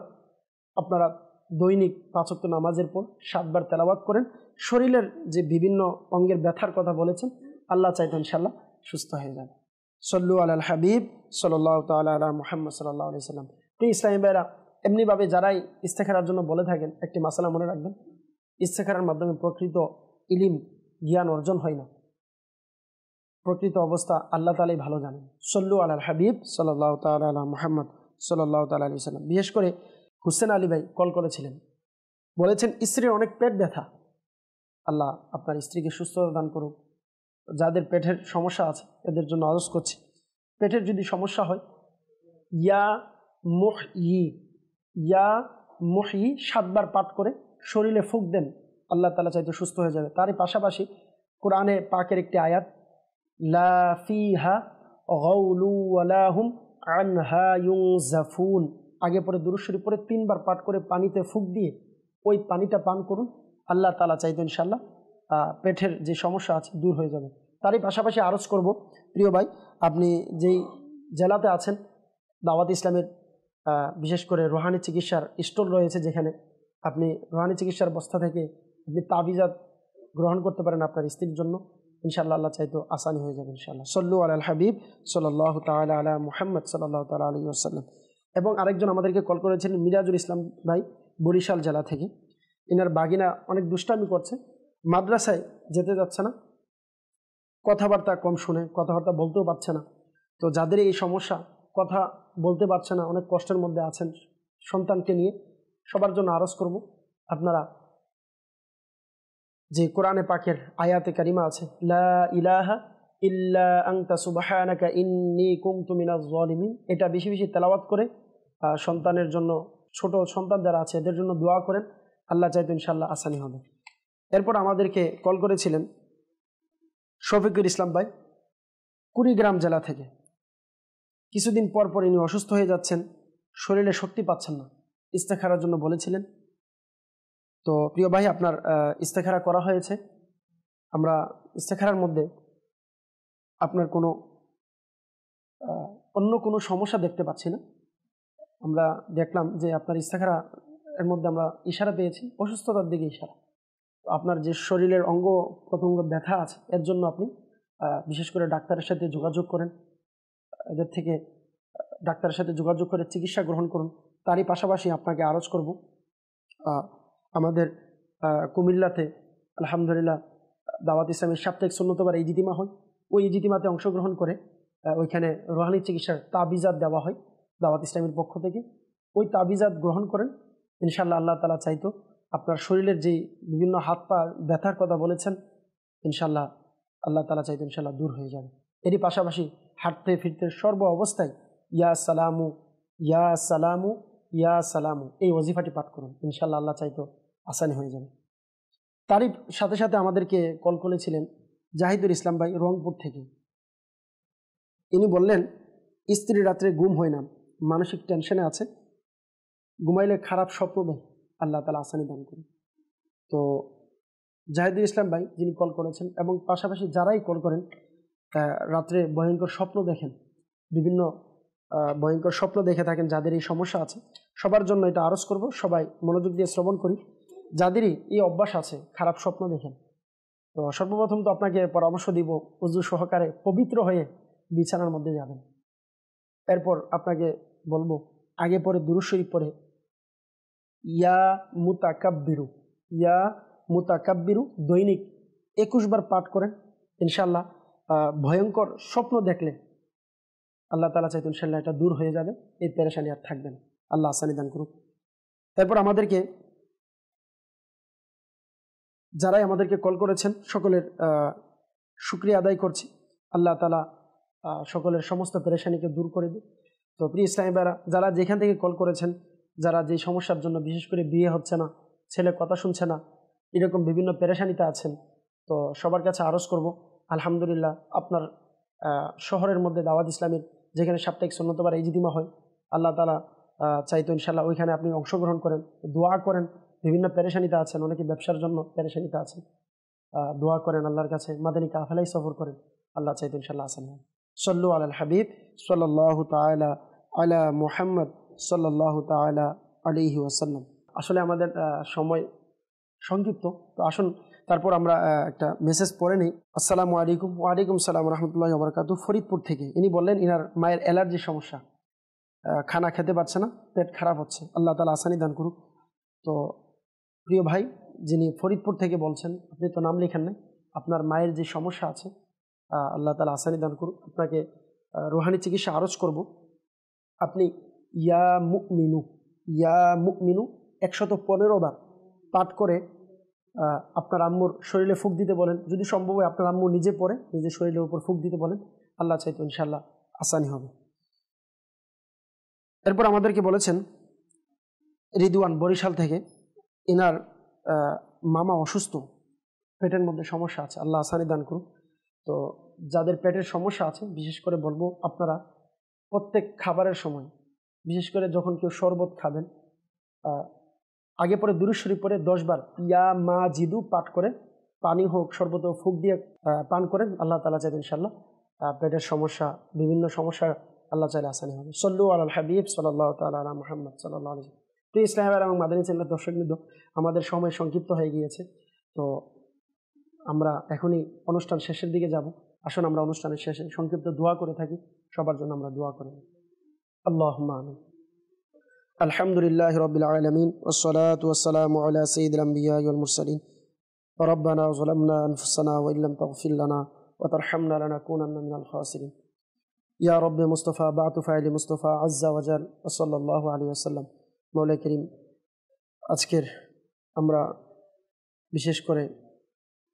আপনারা দৈনিক 5 ওয়াক্ত নামাজের পর 7 বার তেলাওয়াত করেন। শরীরের যে বিভিন্ন অঙ্গের ব্যথার কথা বলেছেন, আল্লাহ চাইতেন ইনশাআল্লাহ সুস্থ হয়ে যাবে। সল্লু আলাল হাবিব সাল্লাল্লাহু তাআলা আলা মুহাম্মদ সাল্লাল্লাহু আলাইহি সাল্লাম। প্রিয় ইসলামী ভাইরা, এমনিভাবে যারাই ইস্তেখারার জন্য বলে থাকেন, একটি মাসালা মনে রাখবেন, ইস্তেখারার মাধ্যমে প্রকৃত ইলম জ্ঞান অর্জন হয় না। প্রকৃত অবস্থা আল্লাহ তাআলাই ভালো জানেন। সল্লু আলাল হাবিব সাল্লাল্লাহু তাআলা আলা মুহাম্মদ সাল্লাল্লাহু তাআলা আলাইহি সাল্লাম। বিশেষ করে হুসেন আলী ভাই কল করেছিলেন, বলেছেন স্ত্রীর অনেক পেট ব্যথা, আল্লাহ আপনার স্ত্রীকে সুস্থতা দান করুক। যাদের পেটের সমস্যা আছে এদের জন্য আরজ করছি, পেটের যদি সমস্যা হয়, ইয়া মুহয়ি 7 বার পাঠ করে শরীরে ফুঁক দেন, আল্লাহ তাআলা চাইতে সুস্থ হয়ে যাবে। তারই পাশাপাশি কোরআনে পাকের একটি আয়াত, লা ফিহা গাউলু ওয়ালা হুম আনহা ইউনজাফুন, আগে পরে দুরূদ শরীফ পরে 3 বার পাঠ করে পানিতে ফুঁক দিয়ে ওই পানিটা পান করুন, আল্লাহ তাআলা চাইতে ইনশাআল্লাহ পেটের যে সমস্যা আছে দূর হয়ে যাবে। তারই পাশাপাশি আরজ করব, প্রিয় ভাই, আপনি যেই জেলাতে আছেন, দাওয়াত ইসলামের বিশেষ করে রুহানি চিকিৎসার স্টোর রয়েছে, যেখানে আপনি রুহানি চিকিৎসার বস্তা থেকে আপনি তাবিজাত গ্রহণ করতে পারেন আপনার স্ত্রীর জন্য, ইনশাআল্লাহ আল্লাহ চাইতো আসানি হয়ে যাবে ইনশাআল্লাহ। সল্লু আলাল হাবিব সাল্লাল্লাহু তাআলা আলা মুহাম্মদ সাল্লাল্লাহু তাআলা আলাইহি ওয়াসাল্লাম। এবং আরেকজন আমাদেরকে কল করেছেন, মিরাজুল ইসলাম ভাই, বরিশাল জেলা থেকে। ইনার বাগিনা অনেক দুষ্টামি করছে, মাদ্রাসায় যেতে যাচ্ছে না, কথাবার্তা কম শুনে, কথাবার্তা বলতেও পারছে না। তো যাদের এই সমস্যা, কথা বলতে পারছে না, অনেক কষ্টের মধ্যে আছেন সন্তানকে নিয়ে, সবার জন্য আরজ করব, আপনারা যে কোরআনে পাকের আয়াতে কারিমা আছে, লা ইলাহা ইল্লা আনতা সুবহানাকা ইন্নী কুনতু মিনাজ জালিমিন, এটা বেশি বেশি তেলাওয়াত করে সন্তানের জন্য, ছোট সন্তান যারা আছে এদের জন্য দোয়া করেন, আল্লাহ চাইতে ইনশাআল্লাহ আসানি হবে। এরপর আমাদেরকে কল করেছিলেন শফিকুল ইসলাম ভাই, কুড়িগ্রাম জেলা থেকে। কিছুদিন পর পর ইনি অসুস্থ হয়ে যাচ্ছেন, শরীরে শক্তি পাচ্ছেন না, ইস্তেখারার জন্য বলেছিলেন। তো প্রিয় ভাই, আপনার ইস্তেখারা করা হয়েছে। আমরা ইস্তেখারার মধ্যে আপনার কোনো অন্য কোনো সমস্যা দেখতে পাচ্ছি না। আমরা দেখলাম যে আপনার ইস্তেখারা এর মধ্যে আমরা ইশারা পেয়েছি অসুস্থতার দিকে ইশারা। আপনার যে শরীরের অঙ্গ প্রত্যঙ্গ ব্যথা আছে, এর জন্য আপনি বিশেষ করে ডাক্তারের সাথে যোগাযোগ করেন, এদের থেকে ডাক্তারের সাথে যোগাযোগ করে চিকিৎসা গ্রহণ করুন। তারই পাশাপাশি আপনাকে আরজ করব, আমাদের কুমিল্লাতে আলহামদুলিল্লাহ দাওয়াত ইসলামের সাপ্তাহিক সুন্নতবার ইজতিমা হয়। ওই ইজতিমাতে অংশগ্রহণ করে ওইখানে রুহানি চিকিৎসার তাবিজাত দেওয়া হয় দাওয়াত ইসলামের পক্ষ থেকে। ওই তাবিজাত গ্রহণ করেন, ইনশাআল্লাহ আল্লাহ তাআলা চাইতো আপনার শরীরের যে বিভিন্ন হাত পা ব্যথার কথা বলেছেন, ইনশাআল্লাহ আল্লাহ তাআলা চাইতো ইনশাআল্লাহ দূর হয়ে যাবে। এরই পাশাপাশি হাঁটতে ফিরতে সর্ব অবস্থায় ইয়া সালামু ইয়া সালামু ইয়া সালামু এই ওজিফাটি পাঠ করুন, ইনশাআল্লাহ আল্লাহ চাইতো আসানি হয়ে যাবে। তারই সাথে সাথে আমাদেরকে কল করেছিলেন জাহিদুল ইসলাম ভাই রংপুর থেকে। ইনি বললেন স্ত্রী রাত্রে ঘুম হয় না, মানসিক টেনশনে আছে, ঘুমাইলে খারাপ স্বপ্ন দেয়, আল্লাহ তাআলা আসানি দান করুন। তো জাহিদুল ইসলাম ভাই যিনি কল করেছেন এবং পাশাপাশি যারাই কল করেন রাত্রে ভয়ঙ্কর স্বপ্ন দেখেন, বিভিন্ন ভয়ঙ্কর স্বপ্ন দেখে থাকেন, যাদের এই সমস্যা আছে সবার জন্য এটা আরজ করব, সবাই মনোযোগ দিয়ে শ্রবণ করি। যাদেরই এই অভ্যাস আছে খারাপ স্বপ্ন দেখেন, তো সর্বপ্রথম তো আপনাকে পরামর্শ দিব উযু সহকারে পবিত্র হয়ে বিছানার মধ্যে যাবেন। এরপর আপনাকে বলবো আগে পরে দুরূদ শরীফ পড়ে ইয়া মুতাকাব্বিরু দৈনিক 21 বার পাঠ করেন। ইনশাআল্লাহ ভয়ঙ্কর স্বপ্ন দেখলে আল্লাহ তাআলা চাইতেন ইনশাআল্লাহ এটা দূর হয়ে যাবে, এই পেরেশানি আর থাকবে না। আল্লাহ আসানি দান করুক। তারপর যারাই আমাদেরকে কল করেছেন সকলের শুকরিয়া আদায় করছি। আল্লাহ তাআলা সকলের সমস্ত পেরেশানিকে দূর করে দিন। তো প্রিয় ইসলামী ভাইরা, যারা যেখান থেকে কল করেছেন, যারা যে সমস্যার জন্য বিশেষ করে বিয়ে হচ্ছে না, ছেলে কথা শুনছে না, এরকম বিভিন্ন পেরেশানিতে আছেন, তো সবার কাছে আরজ করব আলহামদুলিল্লাহ আপনার শহরের মধ্যে দাওয়াত ইসলামের যেখানে সাপ্তাহিক সুন্নতবার ইজতিমা হয়, আল্লাহ তাআলা চাইতো ইনশাআল্লাহ ওইখানে আপনি অংশগ্রহণ করেন, দোয়া করেন। বিভিন্ন পেরেশানিতে আছেন, অনেকে ব্যবসার জন্য পেরেশানিতে আছেন, দোয়া করেন আল্লাহর কাছে, মাদানী কাফেলাই সফর করেন, আল্লাহ চাইতো ইনশাআল্লাহ আসান। সল্লু আলাল হাবিব সাল্লাল্লাহু তাআলা আলা মুহাম্মদ সাল্লাল্লাহু তাআলা আলাইহি ওয়াসাল্লাম। আসলে আমাদের সময় সংক্ষিপ্ত, তো আসুন তারপর আমরা একটা মেসেজ পড়ে নিই। আসসালামু আলাইকুম। ওয়ালাইকুম সালাম রহমতুল্লাহি ওয়া বারাকাতুহু। ফরিদপুর থেকে ইনি বললেন ইনার মায়ের অ্যালার্জির সমস্যা, খানা খেতে পারছে না, পেট খারাপ হচ্ছে, আল্লাহ তাআলা আসানি দান করুক। তো প্রিয় ভাই যিনি ফরিদপুর থেকে বলছেন, আপনি তো নাম লেখেন নাই, আপনার মায়ের যে সমস্যা আছে আল্লাহ তাআলা আসানি দান করুক। আপনাকে রুহানি চিকিৎসা আরজ করব। আপনি ইয়া মুমিনু 115 বার পাঠ করে আপনার আম্মুর শরীরে ফুঁক দিতে বলেন। যদি সম্ভব হয় আপনার আম্মু নিজে পড়ে নিজের শরীরের উপর ফুঁক দিতে বলেন, আল্লাহ চাইতো ইনশাআল্লাহ আসানি হবে। এরপর আমাদেরকে বলেছেন রিদওয়ান বরিশাল থেকে, ইনার মামা অসুস্থ, পেটের মধ্যে সমস্যা আছে, আল্লাহ আসানি দান করুন। তো যাদের পেটের সমস্যা আছে বিশেষ করে বলবো আপনারা প্রত্যেক খাবারের সময়, বিশেষ করে যখন কেউ শরবত খাবেন, আগে পরে দুরূদ শরীফ পড়ে 10 বার ইয়া মাজিদু পাঠ করে পানি হোক শরবত হোক ফুঁক দিয়ে পান করেন, আল্লাহ তাআলা চাইলে ইনশাআল্লাহ পেটের সমস্যা, বিভিন্ন সমস্যা আল্লাহ চাইলে আসানি হবে। সল্লু আলাল হাবিব সাল্লাল্লাহু তাআলা আলা মুহাম্মদ সাল্লাল্লাহু আলাইহি ওয়াসাল্লাম। প্রিয় ইসলামী ভাইরা এবং মাদানী চ্যানেলের দর্শকবৃন্দ, আমাদের সময় সংক্ষিপ্ত হয়ে গিয়েছে, তো আমরা এখনই অনুষ্ঠান শেষের দিকে যাব। আসুন আমরা অনুষ্ঠানের শেষে সংক্ষিপ্ত দোয়া করে থাকি, সবার জন্য আমরা দোয়া করি। আল্লাহুম্মা আমিন। আলহামদুলিল্লাহি রাব্বিল আলামিন ওয়াসসালাতু ওয়াসসালামু আলা সাইয়্যিদিল আমবিয়াই ওয়াল মুরসালিন। রব্বানা যালামনা আনফুসানা ওয়া ইল্লাম তাগফির লানা ওয়া তারহামনা লানাকুনান্না মিনাল খাসিরিন। ইয়া রাব্বি মুস্তাফা বা'তু ফাইলি মুস্তাফা আযজা ওয়া জাল ওয়া সাল্লাল্লাহু আলাইহি ওয়াসাল্লাম। মওলা করিম, আজকের আমরা বিশেষ করে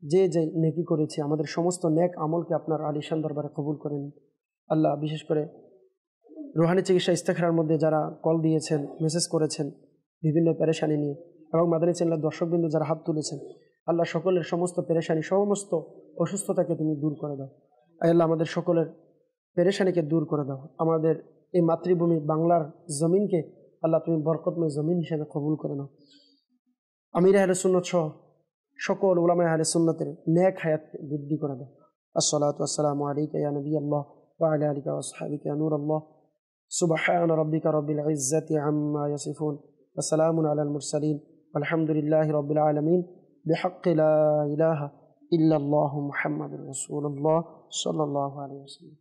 যে নেকি করেছি, আমাদের সমস্ত নেক আমলকে আপনার আলিশান দরবারে কবুল করেন। আল্লাহ বিশেষ করে রুহানি চিকিৎসা ইস্তেখারার মধ্যে যারা কল দিয়েছেন, মেসেজ করেছেন বিভিন্ন পেরেশানি নিয়ে, এবং মাদানী চ্যানেলের দর্শকবৃন্দ যারা হাত তুলেছেন, আল্লাহ সকলের সমস্ত পেরেশানি, সমস্ত অসুস্থতাকে তুমি দূর করে দাও। আল্লাহ আমাদের সকলের পেরেশানিকে দূর করে দাও। আমাদের এই মাতৃভূমি বাংলার জমিনকে আল্লাহ তুমি বরকতময় জমিন হিসেবে কবুল করে নাও। আমির আহলে সুন্নাত সহ সকল উলামায়ে আহলে সুন্নাতের নেক হায়াত বৃদ্ধি করে দাও। আসসালাতু ওয়াসসালামু আলাইকা ইয়া নবিয়াল্লাহ ওয়া আলা আলিকা ওয়া আসহাবিকা ইয়া নূরাল্লাহ। সুবহান রাব্বিকা রাব্বিল ইজ্জাতি আম্মা ইয়াসিফুন ওয়া সালামুন আলাল মুরসালিন আলহামদুলিল্লাহি রাব্বিল আলামিন বিহাক্কি লা ইলাহা ইল্লাল্লাহু মুহাম্মাদুর রাসূলুল্লাহ সাল্লাল্লাহু আলাইহি ওয়াসাল্লাম।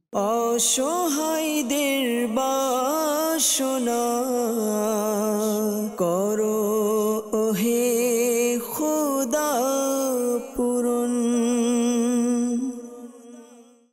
অসহায়দের বাসনা